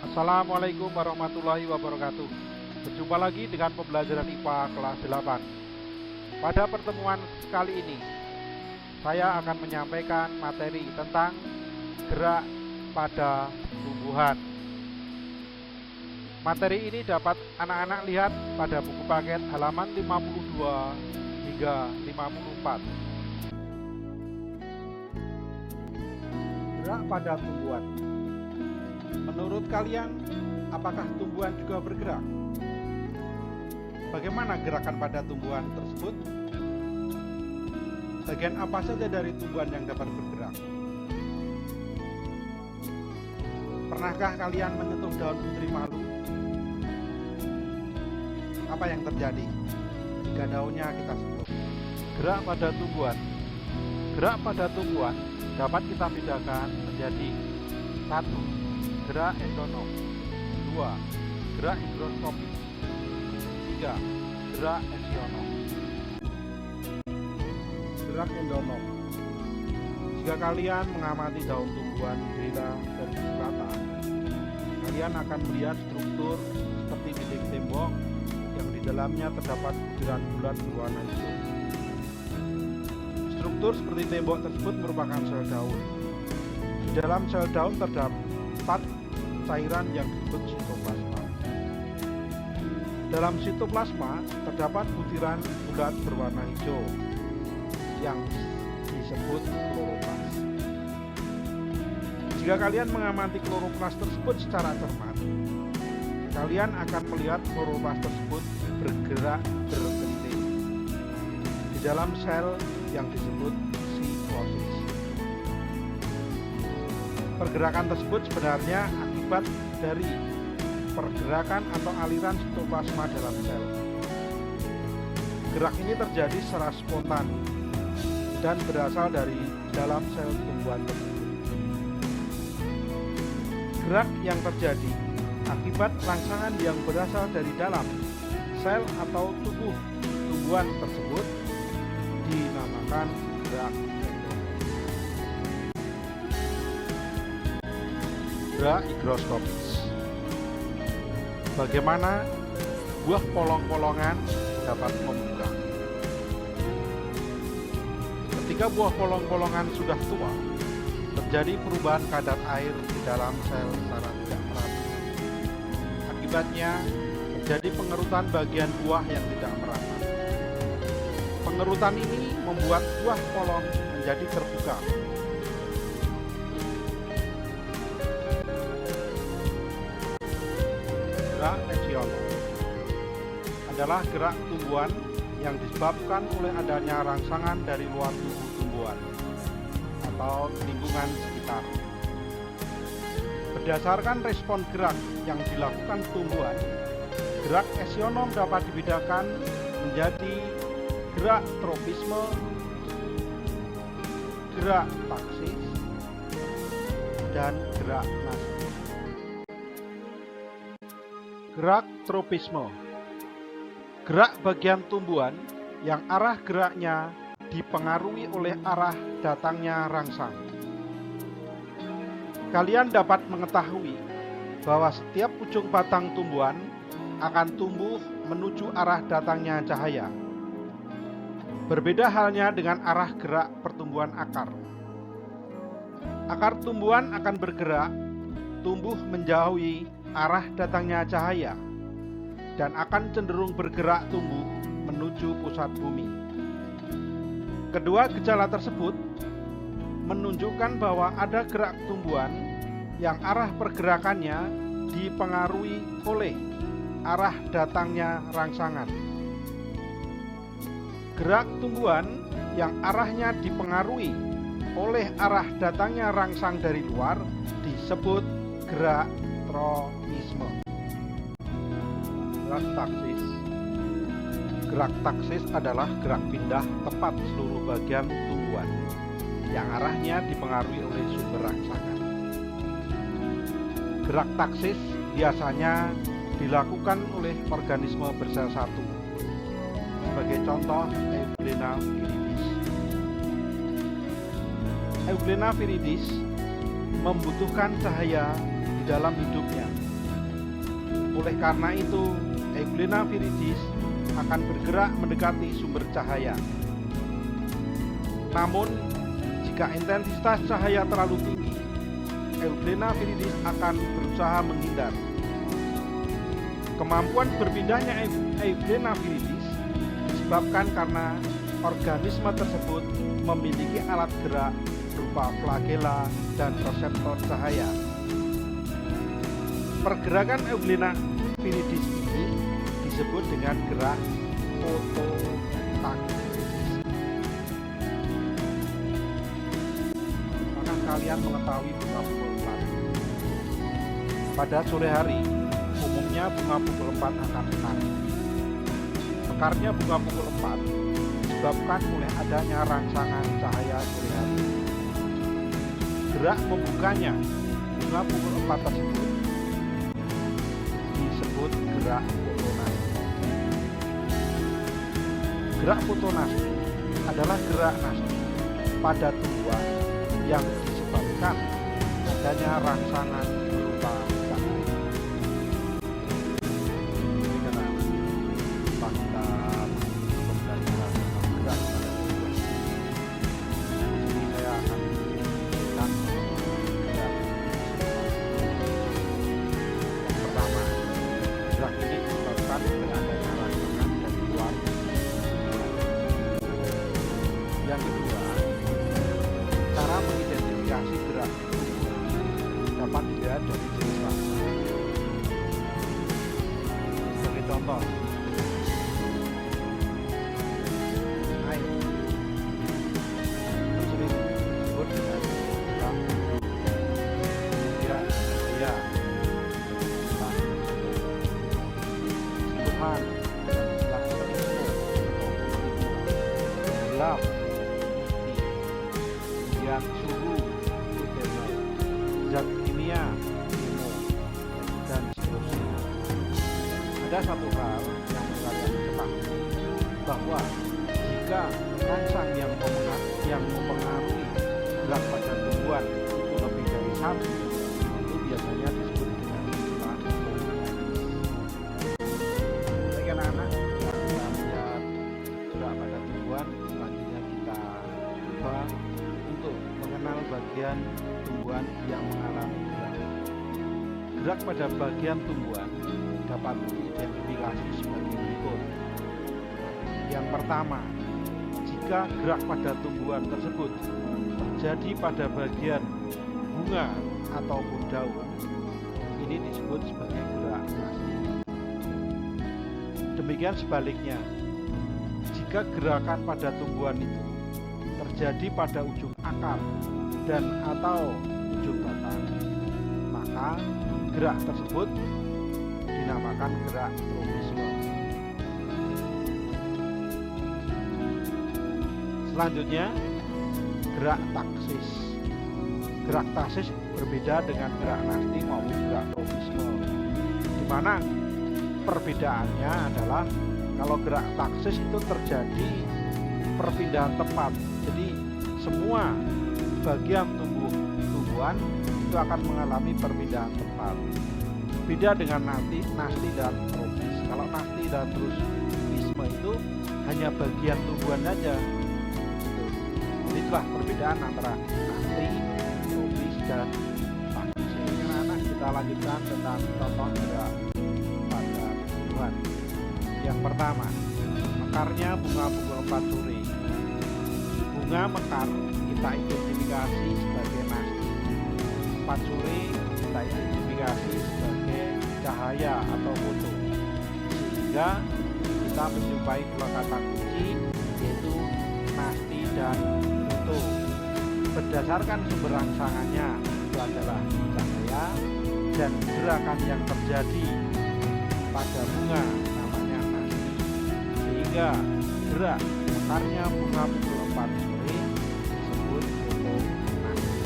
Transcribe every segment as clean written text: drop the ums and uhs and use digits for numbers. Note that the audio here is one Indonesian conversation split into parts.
Assalamualaikum warahmatullahi wabarakatuh. Berjumpa lagi dengan pembelajaran IPA kelas 8. Pada pertemuan kali ini, saya akan menyampaikan materi tentang gerak pada tumbuhan. Materi ini dapat anak-anak lihat pada buku paket halaman 52 hingga 54. Gerak pada tumbuhan. Menurut kalian, apakah tumbuhan juga bergerak? Bagaimana gerakan pada tumbuhan tersebut? Bagian apa saja dari tumbuhan yang dapat bergerak? Pernahkah kalian menyentuh daun putri malu? Apa yang terjadi jika daunnya kita sentuh? Gerak pada tumbuhan. Gerak pada tumbuhan dapat kita bedakan menjadi 1. Gerak endonom, 2. Gerak higroskopis, 3. Gerak esionom. Gerak endonom. Jika kalian mengamati daun tumbuhan nigella verticillata, kalian akan melihat struktur seperti dinding tembok yang di dalamnya terdapat butiran bulat berwarna hijau. Struktur seperti tembok tersebut merupakan sel daun. Di dalam sel daun terdapat cairan yang disebut sitoplasma. Dalam sitoplasma terdapat butiran bulat berwarna hijau yang disebut kloroplas. Jika kalian mengamati kloroplas tersebut secara cermat, kalian akan melihat kloroplas tersebut bergerak berkeliling di dalam sel yang disebut siklosis. Pergerakan tersebut sebenarnya akibat dari pergerakan atau aliran sitoplasma dalam sel. Gerak ini terjadi secara spontan dan berasal dari dalam sel tumbuhan tersebut. Gerak yang terjadi akibat rangsangan yang berasal dari dalam sel atau tubuh tumbuhan tersebut dinamakan gerak. Gerak higroskopis. Bagaimana buah polong-polongan dapat membuka? Ketika buah polong-polongan sudah tua, terjadi perubahan kadar air di dalam sel secara tidak merata. Akibatnya terjadi pengerutan bagian buah yang tidak merata. Pengerutan ini membuat buah polong menjadi terbuka. Gerak esionom adalah gerak tumbuhan yang disebabkan oleh adanya rangsangan dari luar tubuh tumbuhan atau lingkungan sekitar. Berdasarkan respon gerak yang dilakukan tumbuhan, gerak esionom dapat dibedakan menjadi gerak tropisme, gerak taksis, dan gerak nasus. Gerak tropisme. Gerak bagian tumbuhan yang arah geraknya dipengaruhi oleh arah datangnya rangsang. Kalian dapat mengetahui bahwa setiap ujung batang tumbuhan akan tumbuh menuju arah datangnya cahaya. Berbeda halnya dengan arah gerak pertumbuhan akar. Akar tumbuhan akan bergerak tumbuh menjauhi arah datangnya cahaya dan akan cenderung bergerak tumbuh menuju pusat bumi. Kedua gejala tersebut menunjukkan bahwa ada gerak tumbuhan yang arah pergerakannya dipengaruhi oleh arah datangnya rangsangan. Gerak tumbuhan yang arahnya dipengaruhi oleh arah datangnya rangsang dari luar disebut gerak tropisme. Gerak taksis. Gerak taksis adalah gerak pindah tepat seluruh bagian tumbuhan yang arahnya dipengaruhi oleh sumber rangsangan. Gerak taksis biasanya dilakukan oleh organisme bersel satu. Sebagai contoh, Euglena viridis. Euglena viridis membutuhkan cahaya di dalam hidupnya Oleh karena itu, Euglena viridis akan bergerak mendekati sumber cahaya. Namun, jika intensitas cahaya terlalu tinggi, Euglena viridis akan berusaha menghindar. Kemampuan berpindahnya Euglena viridis disebabkan karena organisme tersebut memiliki alat gerak berupa flagela dan reseptor cahaya. Pergerakan Euglena viridis ini disebut dengan gerak fototaksis. Apakah kalian mengetahui bunga pukul 4? Pada sore hari, umumnya bunga pukul 4 akan mekar. Mekarnya bunga pukul 4 disebabkan oleh adanya rangsangan cahaya sore hari. Gerak membukanya bunga pukul 4 tersebut disebut gerak fotonasti. Gerak fotonasti adalah gerak nasti pada tumbuhan yang disebabkan adanya rangsangan berupa cahaya. Yang kedua, cara mengidentifikasi gerak dapat dilihat dari jenis bangsa. Sebagai contoh, air sering disebut dengan gerak ya, Tuhan, gelap, suhu, zat kimia, dan seterusnya. Ada satu hal yang kalian ketahui, bahwa jika rangsang yang mempengaruhi gerak pada tumbuhan itu lebih dari satu, itu biasanya disebut dengan istilah fototaksis. Baik anak-anak, kita melihat gerak pada tumbuhan. Selanjutnya kita coba untuk mengenal bagian tumbuhan yang mengalami gerak. Gerak pada bagian tumbuhan dapat diidentifikasi sebagai berikut. Yang pertama, jika gerak pada tumbuhan tersebut terjadi pada bagian bunga ataupun daun, ini disebut sebagai gerak nasti. Demikian sebaliknya, jika gerakan pada tumbuhan itu terjadi pada ujung akar dan atau ujung batang, maka gerak tersebut dinamakan gerak trofisme. Selanjutnya, gerak taksis. Gerak taksis berbeda dengan gerak nasti maupun gerak trofisme, di mana perbedaannya adalah kalau gerak taksis itu terjadi perpindahan tempat. Jadi semua bagian tumbuhan itu akan mengalami perpindahan tempat. Beda dengan nasti dan trofis. Kalau nasti dan trofisme itu hanya bagian tumbuhan saja. Itulah perbedaan antara nasti, trofis, dan taksis. Anak-anak, kita lanjutkan tentang contoh gerak pada tumbuhan. Yang pertama, mekarnya bunga pukul 4 sore. Bunga mekar kita identifikasi sebagai nasti. 4 sore kita identifikasi sebagai cahaya atau foto. Sehingga kita menjumpai dua kata kunci, yaitu nasti dan foto. Berdasarkan sumber rangsangannya, itu adalah cahaya, dan gerakan yang terjadi pada bunga namanya nasti. Sehingga gerak mekarnya bunga pukul 4 sore disebut foto nasti.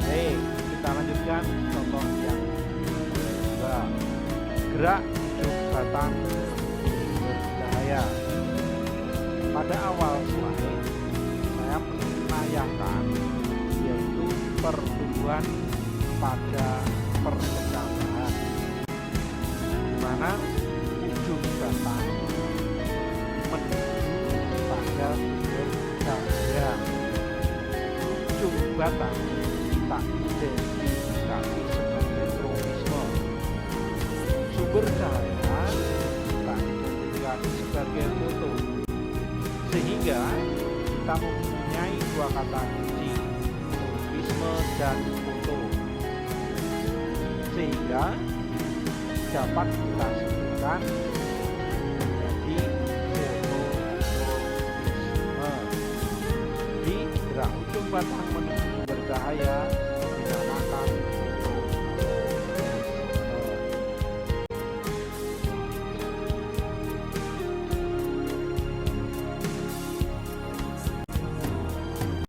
Baik, kita lanjutkan contoh yang kedua. Gerak ujung batang bercahaya. Pada awal slide saya menayangkan yaitu pertumbuhan pada perkembangan. kata kita identifikasi sebagai tropisme. Sumber cahaya kita identifikasi sebagai foto. Sehingga kita mempunyai dua kata kunci, tropisme dan foto. Sehingga dapat kita sebutkan menjadi fototropisme. Di gerak ujung batang menuju sumber cahaya